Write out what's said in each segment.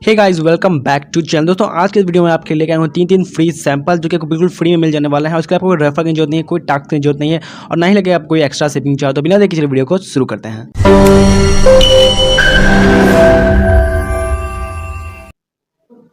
Hey guys, welcome back to channel. दोस्तों आज के वीडियो में आपके लेके आया हूँ तीन फ्री सैंपल जो कि आपको बिल्कुल फ्री में मिल जाने वाला है। उसके आपको कोई रेफर की जरूरत नहीं है, कोई टास्क की जरूरत नहीं है और ना ही लगे आप कोई एक्स्ट्रा शिपिंग चाहो। तो बिना देखे चलिए वीडियो को शुरू करते हैं।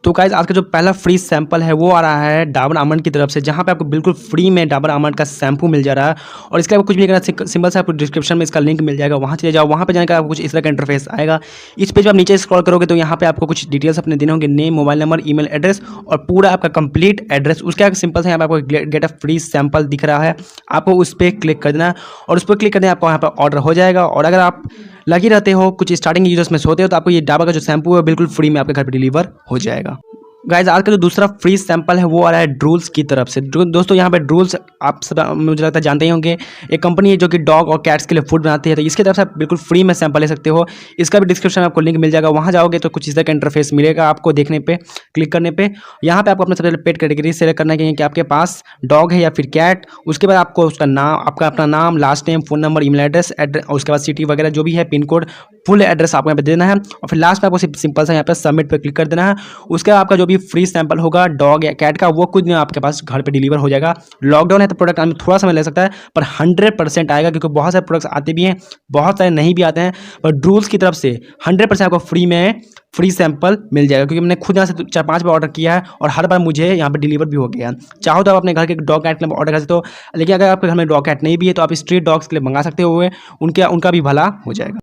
तो गाइस आज का जो पहला फ्री सैंपल है वो आ रहा है डाबर आमंड की तरफ से, जहाँ पे आपको बिल्कुल फ्री में डाबर आमंड का शैम्पू मिल जा रहा है। और इसके आपको कुछ भी करना, सिंपल से आपको डिस्क्रिप्शन में इसका लिंक मिल जाएगा, वहाँ चले जाओ। वहाँ पे जाने का आपको कुछ इस तरह का इंटरफेस आएगा। इस पेज पर आप नीचे स्क्रॉल करोगे तो यहाँ पे आपको कुछ डिटेल्स अपने देने होंगे, name, mobile number, email address और पूरा आपका कंप्लीट एड्रेस। उसके आगे सिंपल से यहाँ पे आपको गेट अ फ्री सैंपल दिख रहा है, आपको उस पर क्लिक कर देना है और उस पर क्लिक करने आपको यहाँ पर ऑर्डर हो जाएगा। और अगर आप लगे रहते हो, कुछ स्टार्टिंग यूजर्स में सोते हो, तो आपको ये डाबर का जो शैम्पू है बिल्कुल फ्री में आपके घर पर डिलीवर हो जाएगा। गाइज आज का जो दूसरा फ्री सैंपल है वो आ रहा है ड्रूल्स की तरफ से। दोस्तों यहाँ पे ड्रूल्स आप सब मुझे लगता है जानते ही होंगे, एक कंपनी है जो कि डॉग और कैट्स के लिए फूड बनाती है। तो इसकी तरफ से आप बिल्कुल फ्री में सैंपल ले सकते हो। इसका भी डिस्क्रिप्शन में आपको लिंक मिल जाएगा, वहाँ जाओगे तो कुछ इस तरह का इंटरफेस मिलेगा आपको देखने पे, क्लिक करने पे। यहाँ पे आपको अपना सबसे पहले पेट कैटेगरी सेलेक्ट करना है कि आपके पास डॉग है या फिर कैट। उसके बाद आपको उसका नाम, आपका अपना नाम, last name, phone number, email address, उसके बाद सिटी वगैरह जो भी है, पिन कोड, फुल एड्रेस आपको यहाँ पे देना है। और फिर लास्ट में आपको सिंपल सा यहाँ पे सबमिट पे क्लिक कर देना है। उसके बाद आपका जो भी फ्री सैंपल होगा डॉग या कैट का, वो कुछ दिन आपके पास घर पे डिलीवर हो जाएगा। लॉकडाउन है तो प्रोडक्ट आने में थोड़ा समय ले सकता है, पर 100% आएगा, क्योंकि बहुत सारे प्रोडक्ट्स आते भी हैं, बहुत सारे नहीं भी आते हैं। पर ड्रूल्स की तरफ से 100% आपको फ्री में फ्री सैंपल मिल जाएगा, क्योंकि मैंने खुद यहाँ से 4-5 बार ऑर्डर किया है और हर बार मुझे यहाँ पे डिलीवर भी हो गया है। चाहो तो आप अपने घर के डॉग कैट के लिए ऑर्डर कर सकते हो, लेकिन अगर आपके घर में डॉग कैट नहीं भी है तो आप स्ट्रीट डॉग्स के लिए मंगा सकते हो, उनका भी भला हो जाएगा।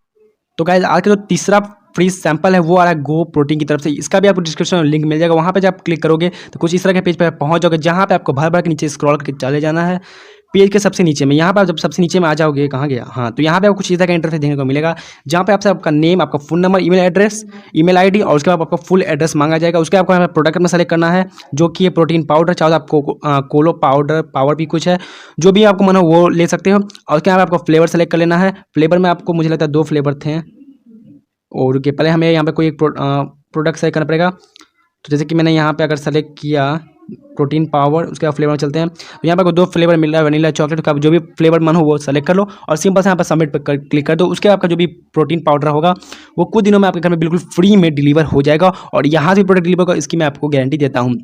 तो गाइस आज का जो तीसरा फ्री सैंपल है वो आ रहा है गो प्रोटीन की तरफ से। इसका भी आपको डिस्क्रिप्शन में लिंक मिल जाएगा, वहाँ पे जब आप क्लिक करोगे तो कुछ इस तरह के पेज पर पहुँच जाओगे, जहाँ पे आपको भर के नीचे स्क्रॉल करके चले जाना है। पेज के सबसे नीचे में, यहाँ पर जब सबसे नीचे में आ जाओगे, कहाँ गया, हाँ, तो यहाँ पे आपको कुछ इस तरह का इंटरफेस देखने को मिलेगा, जहाँ पे आपसे आपका नेम, आपका phone number, email address, email ID और उसके बाद आपका फुल एड्रेस मांगा जाएगा। उसके आपको यहाँ पे प्रोडक्ट में सेलेक्ट करना है, जो कि ये प्रोटीन पाउडर, चाहे आपको कोलो पाउडर पावर भी कुछ है, जो भी आपको मन हो वो ले सकते हो। और उसके यहाँ पे आपको फ्लेवर सेलेक्ट कर लेना है। फ्लेवर में आपको मुझे लगता है 2 फ्लेवर थे, और के पहले हमें यहाँ पे कोई एक प्रोडक्ट सेलेक्ट करना पड़ेगा। तो जैसे कि मैंने यहाँ पे अगर सेलेक्ट किया प्रोटीन पावर, उसके बाद फ्लेवर में चलते हैं। तो यहाँ पे आपको 2 फ्लेवर मिल रहा है, वनीला, चॉकलेट का, जो भी फ्लेवर मन हो वो सेलेक्ट कर लो और सिंपल से यहाँ पर सबमिट पर क्लिक कर दो। उसके आपका जो भी प्रोटीन पाउडर होगा वो कुछ दिनों में आपके घर में बिल्कुल फ्री में डिलीवर हो जाएगा, और यहाँ से प्रोडक्ट डिलीवर होगा, इसकी मैं आपको गारंटी देता हूँ।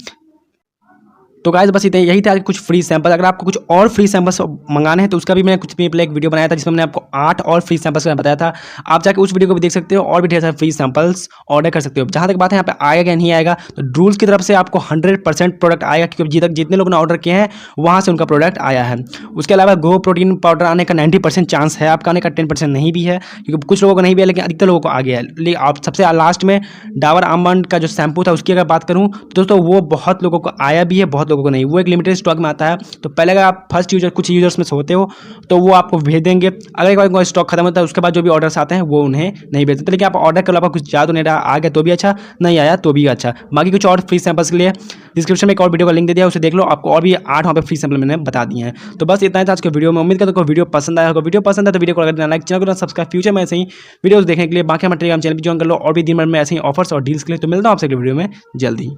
तो गाइस बस इतना यही था कुछ फ्री सैंपल। अगर आपको कुछ और फ्री सैंपल्स मंगाने हैं तो उसका भी मैंने कुछ भी पहले एक वीडियो बनाया था, जिसमें मैंने आपको 8 और फ्री सैंपल्स का बताया था। आप जाकर उस वीडियो को भी देख सकते हो और भी ढेर सारे फ्री सैंपल्स ऑर्डर कर सकते हो। जहाँ तक बात है यहाँ पे आएगा या नहीं आएगा, तो ड्रूल्स की तरफ से आपको 100% प्रोडक्ट आएगा, क्योंकि जितने लोगों ने ऑर्डर किए हैं वहाँ से उनका प्रोडक्ट आया है। उसके अलावा गो प्रोटीन पाउडर आने का 90% चांस है, आपका आने का 10% नहीं भी है, क्योंकि कुछ लोगों को नहीं भी है, लेकिन अधिकतर लोगों को आ गया है। लेकिन आप सबसे लास्ट में डाबर आमंड का जो शैम्पू था उसकी अगर बात करूँ तो दोस्तों वो बहुत लोगों को आया भी है, बहुत लोगों को नहीं। वो एक लिमिटेड स्टॉक में आता है, तो पहले अगर आप फर्स्ट यूजर, कुछ यूजर्स में से होते हो तो वो आपको भेज देंगे। अगर एक बार स्टॉक खत्म होता है उसके बाद जो भी ऑर्डर्स आते हैं वो उन्हें नहीं भेजते। लेकिन आप ऑर्डर कर लो, कुछ ज़्यादा नहीं रहा, आ गया तो भी अच्छा, नहीं आया तो भी अच्छा। बाकी कुछ और फ्री सैंपल्स के लिए डिस्क्रिप्शन में एक और वीडियो का लिंक दे दिया, उसे देख लो, आपको और भी 8 वहाँ पे फ्री सैंपल मैंने बता दिए हैं। तो बस इतना ही था आज के वीडियो में। उम्मीद करता हूँ वीडियो पसंद आया होगा। वीडियो पसंद है तो वीडियो को अगर लाइक, चैनल को सब्सक्राइब, फ्यूचर में ऐसे ही वीडियोस देखने के लिए बाकी हमारे टेलीग्राम चैनल भी ज्वाइन कर लो, और भी दिन भर में ऐसे ही ऑफर्स और डील्स के लिए। तो मिलता हूँ आपसे अगले वीडियो में जल्दी।